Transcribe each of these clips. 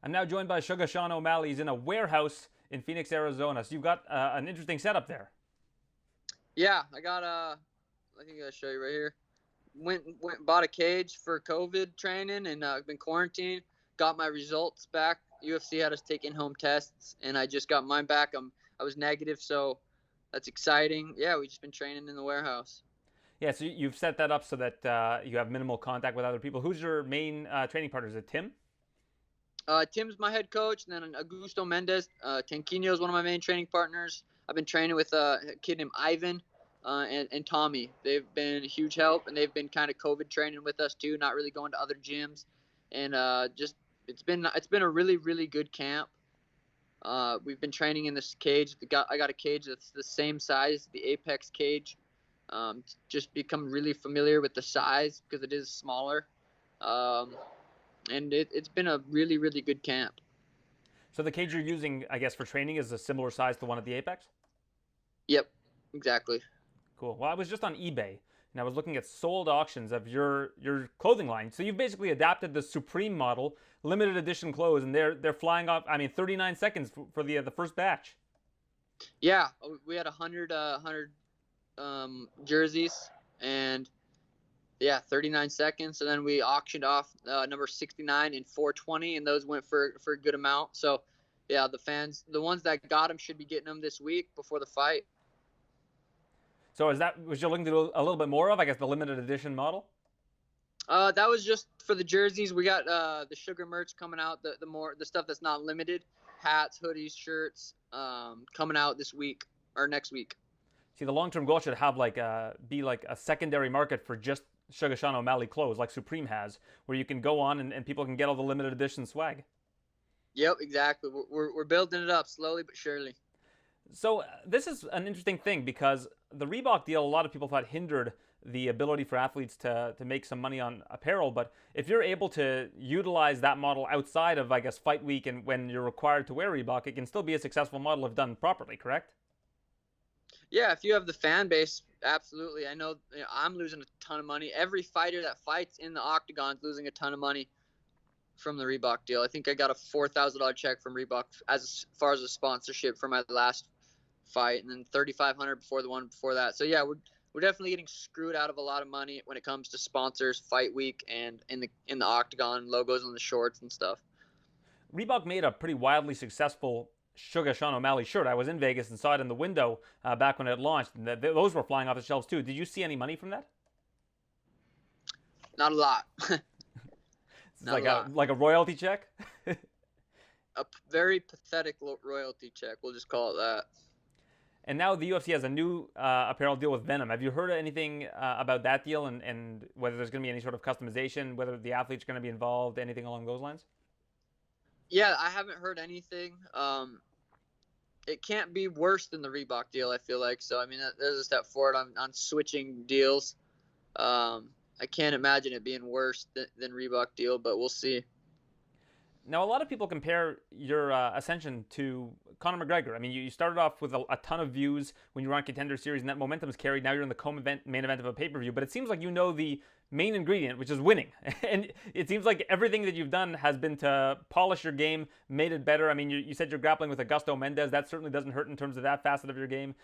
I'm now joined by Sugar Sean O'Malley. He's in a warehouse in Phoenix, Arizona. So you've got an interesting setup there. Yeah, I got I think I'll show you right here. Went bought a cage for COVID training, and I've been quarantined. Got my results back. UFC had us take in-home tests, and I just got mine back. I was negative, so that's exciting. Yeah, we've just been training in the warehouse. Yeah, so you've set that up so that you have minimal contact with other people. Who's your main training partner? Is it Tim? Tim's my head coach, and then Augusto Mendez. Tanquino is one of my main training partners. I've been training with a kid named Ivan and Tommy. They've been a huge help, and they've been kind of COVID training with us too, not really going to other gyms. And just it's been a really, really good camp. We've been training in this cage. I got a cage that's the same size, the Apex cage. Just become really familiar with the size because it is smaller. And it's been a really, really good camp. So the cage you're using, I guess, for training is a similar size to the one at the Apex? Yep, exactly. Cool. Well, I was just on eBay and I was looking at sold auctions of your clothing line. So you've basically adapted the Supreme model, limited edition clothes, and they're flying off. I mean, 39 seconds for the first batch. Yeah, we had 100 jerseys, and yeah, 39 seconds. So then we auctioned off number 69 and 420, and those went for a good amount. So yeah, the fans, the ones that got them, should be getting them this week before the fight. So was you looking to do a little bit more of, I guess, the limited edition model? That was just for the jerseys. We got the sugar merch coming out, the stuff that's not limited, hats, hoodies, shirts, coming out this week or next week. See, the long-term goal should have be like a secondary market for just Sugar Sean O'Malley clothes, like Supreme has, where you can go on and people can get all the limited edition swag. Yep, exactly. We're building it up slowly but surely. So this is an interesting thing because the Reebok deal, a lot of people thought hindered the ability for athletes to make some money on apparel. But if you're able to utilize that model outside of, I guess, fight week and when you're required to wear Reebok, it can still be a successful model if done properly, correct? Yeah, if you have the fan base, absolutely. I know, I'm losing a ton of money. Every fighter that fights in the octagon is losing a ton of money from the Reebok deal. I think I got a $4,000 check from Reebok as far as a sponsorship for my last fight, and then $3,500 before the one before that. So yeah, we're definitely getting screwed out of a lot of money when it comes to sponsors, fight week, and in the octagon logos on the shorts and stuff. Reebok made a pretty wildly successful Sugar Sean O'Malley shirt. I was in Vegas and saw it in the window back when it launched, and those were flying off the shelves too. Did you see any money from that? Not a lot. Not like a royalty check. A very pathetic royalty check. We'll just call it that. And now the UFC has a new apparel deal with Venom. Have you heard anything about that deal and whether there's going to be any sort of customization, whether the athlete's going to be involved, anything along those lines? Yeah, I haven't heard anything. It can't be worse than the Reebok deal, I feel like. So, I mean, there's a step forward on switching deals. I can't imagine it being worse than Reebok deal, but we'll see. Now, a lot of people compare your ascension to Conor McGregor. I mean, you started off with a ton of views when you were on Contender Series, and that momentum is carried. Now you're in the main event of a pay-per-view, but it seems like you know the main ingredient, which is winning. And it seems like everything that you've done has been to polish your game, made it better. I mean, you said you're grappling with Augusto Mendez. That certainly doesn't hurt in terms of that facet of your game.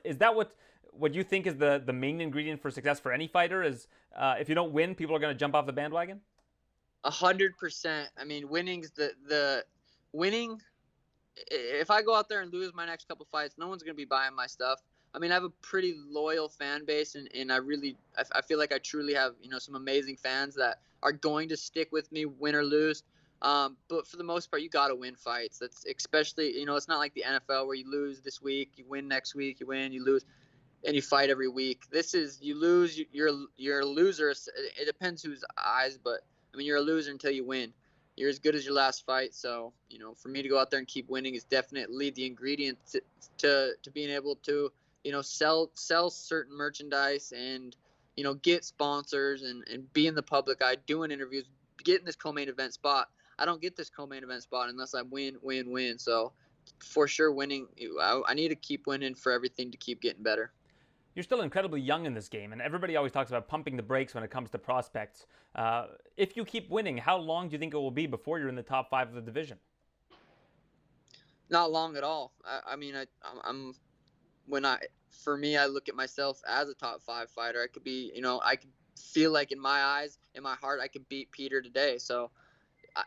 Is that what you think is the main ingredient for success for any fighter? Is if you don't win, people are going to jump off the bandwagon? 100%. I mean, winning's the winning. If I go out there and lose my next couple fights, no one's gonna be buying my stuff. I mean, I have a pretty loyal fan base, and I feel like I truly have some amazing fans that are going to stick with me, win or lose. But for the most part, you gotta win fights. That's especially it's not like the NFL where you lose this week, you win next week, you win, you lose, and you fight every week. This is you lose, you're a loser. It depends whose eyes, but I mean, you're a loser until you win. You're as good as your last fight. So, for me to go out there and keep winning is definitely the ingredient to being able to, sell certain merchandise and, get sponsors and be in the public eye, doing interviews, getting this co-main event spot. I don't get this co-main event spot unless I win. So, for sure, winning. I need to keep winning for everything to keep getting better. You're still incredibly young in this game, and everybody always talks about pumping the brakes when it comes to prospects. If you keep winning, how long do you think it will be before you're in the top 5 of the division? Not long at all. I mean, I'm when I for me, I look at myself as a top 5 fighter. I could be, I could feel like in my eyes, in my heart, I could beat Peter today. So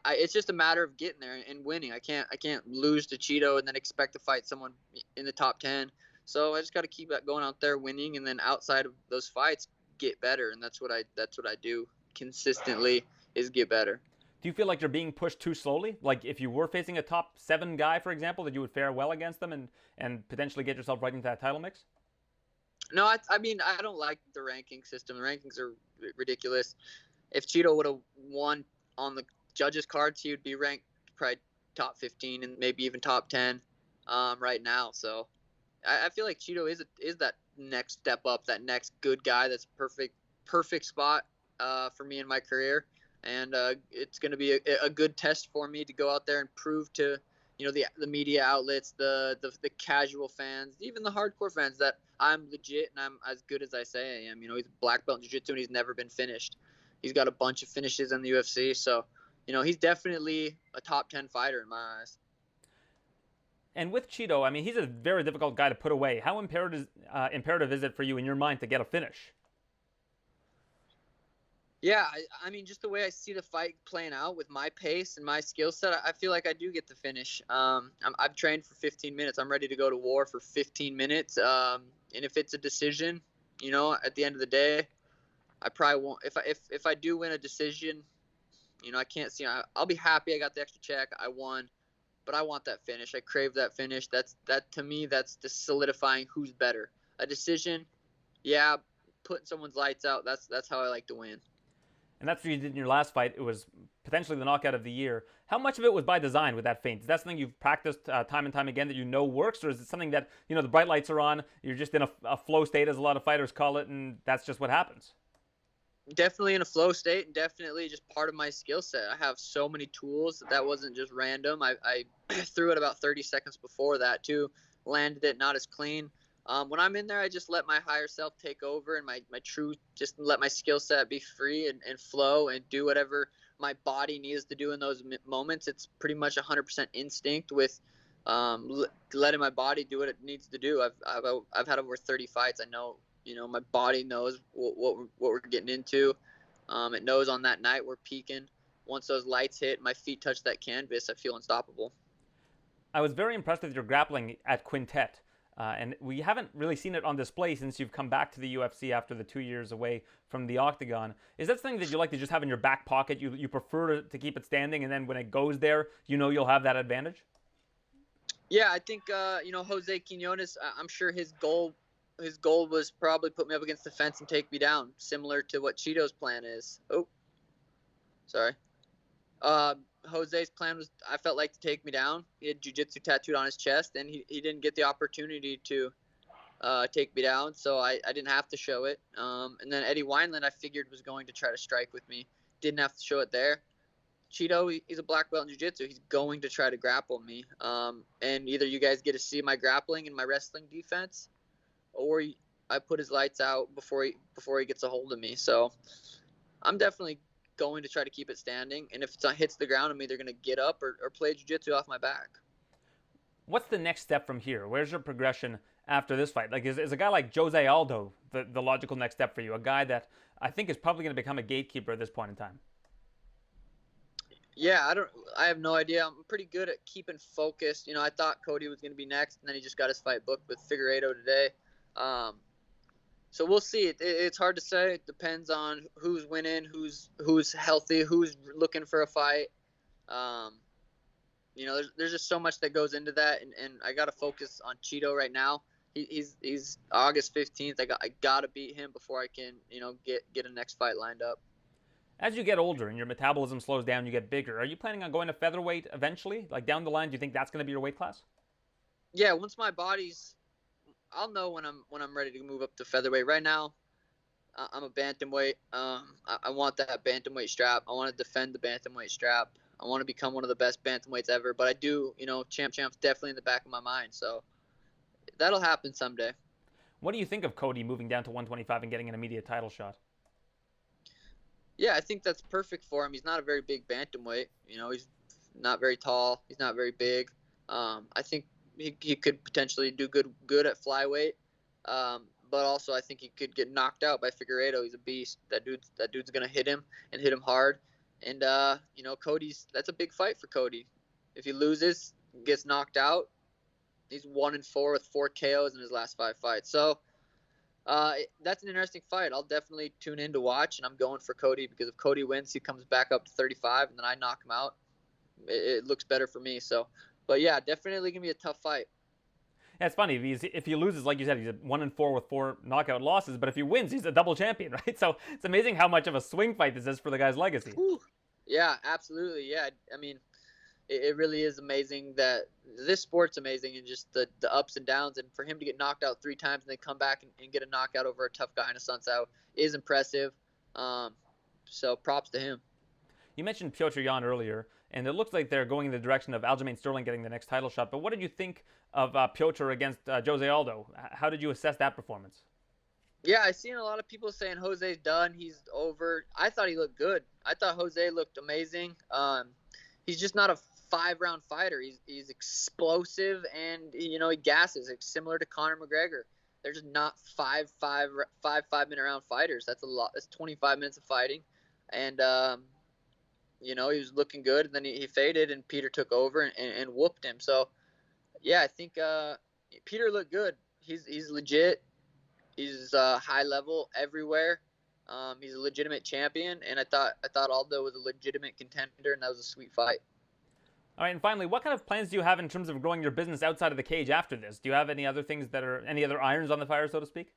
it's just a matter of getting there and winning. I can't lose to Cheeto and then expect to fight someone in the top 10. So I just got to keep going out there winning, and then outside of those fights, get better. And that's what I do consistently, is get better. Do you feel like you're being pushed too slowly? Like if you were facing a top 7 guy, for example, that you would fare well against them and potentially get yourself right into that title mix? No, I mean, I don't like the ranking system. The rankings are ridiculous. If Cheeto would have won on the judges' cards, he would be ranked probably top 15 and maybe even top 10 right now. So I feel like Cheeto is that next step up, that next good guy. That's perfect spot for me in my career, and it's going to be a good test for me to go out there and prove to the media outlets, the casual fans, even the hardcore fans, that I'm legit and I'm as good as I say I am. He's a black belt in jiu-jitsu and he's never been finished. He's got a bunch of finishes in the UFC, so he's definitely a top 10 fighter in my eyes. And with Cheeto, I mean, he's a very difficult guy to put away. How imperative is it for you in your mind to get a finish? Yeah, I mean, just the way I see the fight playing out with my pace and my skill set, I feel like I do get the finish. I've trained for 15 minutes. I'm ready to go to war for 15 minutes. And if it's a decision, at the end of the day, I probably won't. If I do win a decision, I can't see. I'll be happy I got the extra check. I won, but I want that finish. I crave that finish. That to me, that's just solidifying who's better. A decision, yeah, putting someone's lights out. That's how I like to win. And that's what you did in your last fight. It was potentially the knockout of the year. How much of it was by design with that feint? Is that something you've practiced time and time again that you know works? Or is it something that, the bright lights are on, you're just in a flow state, as a lot of fighters call it, and that's just what happens? Definitely in a flow state, and definitely just part of my skill set. I have so many tools that wasn't just random. I threw it about 30 seconds before that, too. Landed it not as clean. When I'm in there, I just let my higher self take over, and my true, just let my skill set be free and flow and do whatever my body needs to do in those moments. It's pretty much 100% instinct with letting my body do what it needs to do. I've had over 30 fights. I know, my body knows what we're getting into. It knows on that night we're peaking. Once those lights hit, my feet touch that canvas, I feel unstoppable. I was very impressed with your grappling at Quintet. And we haven't really seen it on display since you've come back to the UFC after the 2 years away from the octagon. Is that something that you like to just have in your back pocket? You prefer to keep it standing, and then when it goes there, you'll have that advantage? Yeah, I think Jose Quinones. I'm sure his goal was probably put me up against the fence and take me down, similar to what Cheeto's plan is. Oh, sorry. Jose's plan was, I felt like, to take me down. He had jiu-jitsu tattooed on his chest, and he didn't get the opportunity to take me down, so I didn't have to show it. And then Eddie Wineland, I figured, was going to try to strike with me. Didn't have to show it there. Cheeto, he's a black belt in jiu-jitsu. He's going to try to grapple me. And either you guys get to see my grappling and my wrestling defense, or I put his lights out before he gets a hold of me. So I'm definitely going to try to keep it standing, and if it hits the ground, I'm either going to get up or play jiu-jitsu off my back. What's the next step from here? Where's your progression after this fight? Like, is a guy like Jose Aldo the logical next step for you? A guy that I think is probably going to become a gatekeeper at this point in time. Yeah, I have no idea. I'm pretty good at keeping focused. I thought Cody was going to be next, and then he just got his fight booked with Figueiredo today. So we'll see. It's hard to say. It depends on who's winning, who's healthy, who's looking for a fight. There's just so much that goes into that, and I got to focus on Cheeto right now. He's August 15th. I got to beat him before I can get a next fight lined up. As you get older and your metabolism slows down, you get bigger. Are you planning on going to featherweight eventually? Like down the line, do you think that's going to be your weight class? Yeah, once my body's, I'll know when I'm ready to move up to featherweight. Right now, I'm a bantamweight. I want that bantamweight strap. I want to defend the bantamweight strap. I want to become one of the best bantamweights ever. But I do, champ's definitely in the back of my mind. So that'll happen someday. What do you think of Cody moving down to 125 and getting an immediate title shot? Yeah, I think that's perfect for him. He's not a very big bantamweight. He's not very tall. He's not very big. I think he could potentially do good at flyweight. But also I think he could get knocked out by Figueiredo. He's a beast. That dude's gonna hit him and hit him hard. And that's a big fight for Cody. If he loses, gets knocked out, he's 1-4 with 4 KOs in his last 5 fights. So that's an interesting fight. I'll definitely tune in to watch, and I'm going for Cody because if Cody wins, he comes back up to 35, and then I knock him out. It looks better for me. So, but yeah, definitely gonna be a tough fight. Yeah, it's funny. If he loses, like you said, he's 1-4 with 4 knockout losses. But if he wins, he's a double champion, right? So it's amazing how much of a swing fight this is for the guy's legacy. Whew. Yeah, absolutely. Yeah, I mean, it really is amazing that this sport's amazing and just the ups and downs. And for him to get knocked out 3 times and then come back and get a knockout over a tough guy in a Sunsao is impressive. So props to him. You mentioned Petr Yan earlier, and it looks like they're going in the direction of Aljamain Sterling getting the next title shot. But what did you think of Petr against Jose Aldo? How did you assess that performance? Yeah, I've seen a lot of people saying Jose's done. He's over. I thought he looked good. I thought Jose looked amazing. He's just not a 5-round fighter. He's explosive and he gasses. It's similar to Conor McGregor. They're just not 5-minute round fighters. That's a lot. That's 25 minutes of fighting, and he was looking good. And then he faded, and Petr took over and whooped him. So yeah, I think Petr looked good. He's legit. He's high level everywhere. He's a legitimate champion, and I thought Aldo was a legitimate contender, and that was a sweet fight. All right, and finally, what kind of plans do you have in terms of growing your business outside of the cage after this? Do you have any other things any other irons on the fire, so to speak?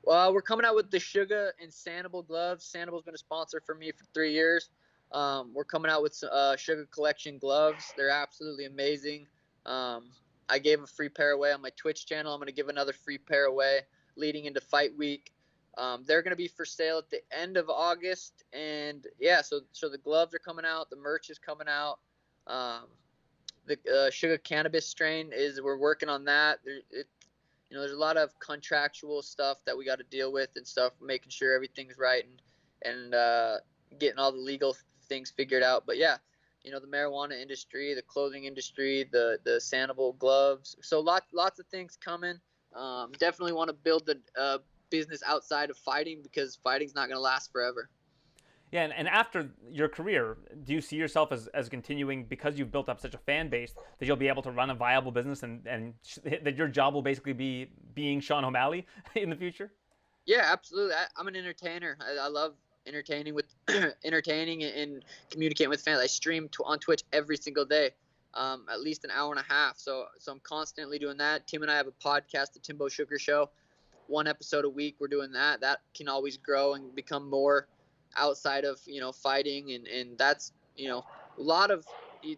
Well, we're coming out with the Sugar and Sanibel gloves. Sanibel's been a sponsor for me for 3 years. We're coming out with Sugar Collection gloves. They're absolutely amazing. I gave a free pair away on my Twitch channel. I'm going to give another free pair away leading into fight week. They're going to be for sale at the end of August. And yeah, so the gloves are coming out. The merch is coming out. The Sugar Cannabis strain we're working on that. There's a lot of contractual stuff that we got to deal with and stuff, making sure everything's right and getting all the legal things figured out. But yeah, the marijuana industry, the clothing industry, the Sanibel gloves. So lots of things coming. Definitely want to build the business outside of fighting because fighting's not going to last forever. Yeah, and after your career, do you see yourself as continuing, because you've built up such a fan base, that you'll be able to run a viable business and that your job will basically be being Sean O'Malley in the future? Yeah, absolutely. I'm an entertainer. I love entertaining and communicating with fans. I stream on Twitch every single day, at least an hour and a half. So I'm constantly doing that. Tim and I have a podcast, the Timbo Sugar Show. 1 episode a week. We're doing that. That can always grow and become more outside of fighting, and that's a lot of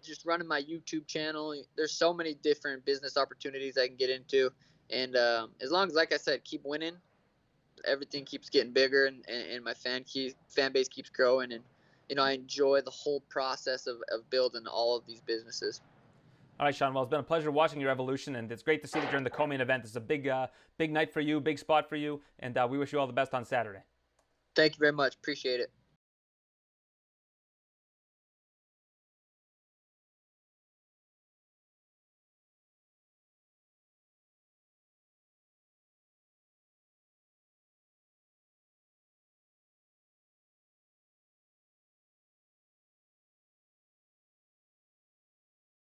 just running my YouTube channel. There's so many different business opportunities I can get into, and as long as, like I said, keep winning, everything keeps getting bigger, and my fan base keeps growing, and I enjoy the whole process of building all of these businesses. All right, Sean. Well, it's been a pleasure watching your evolution, and it's great to see that you're in the co-main event. It's a big night for you, big spot for you, and we wish you all the best on Saturday. Thank you very much. Appreciate it.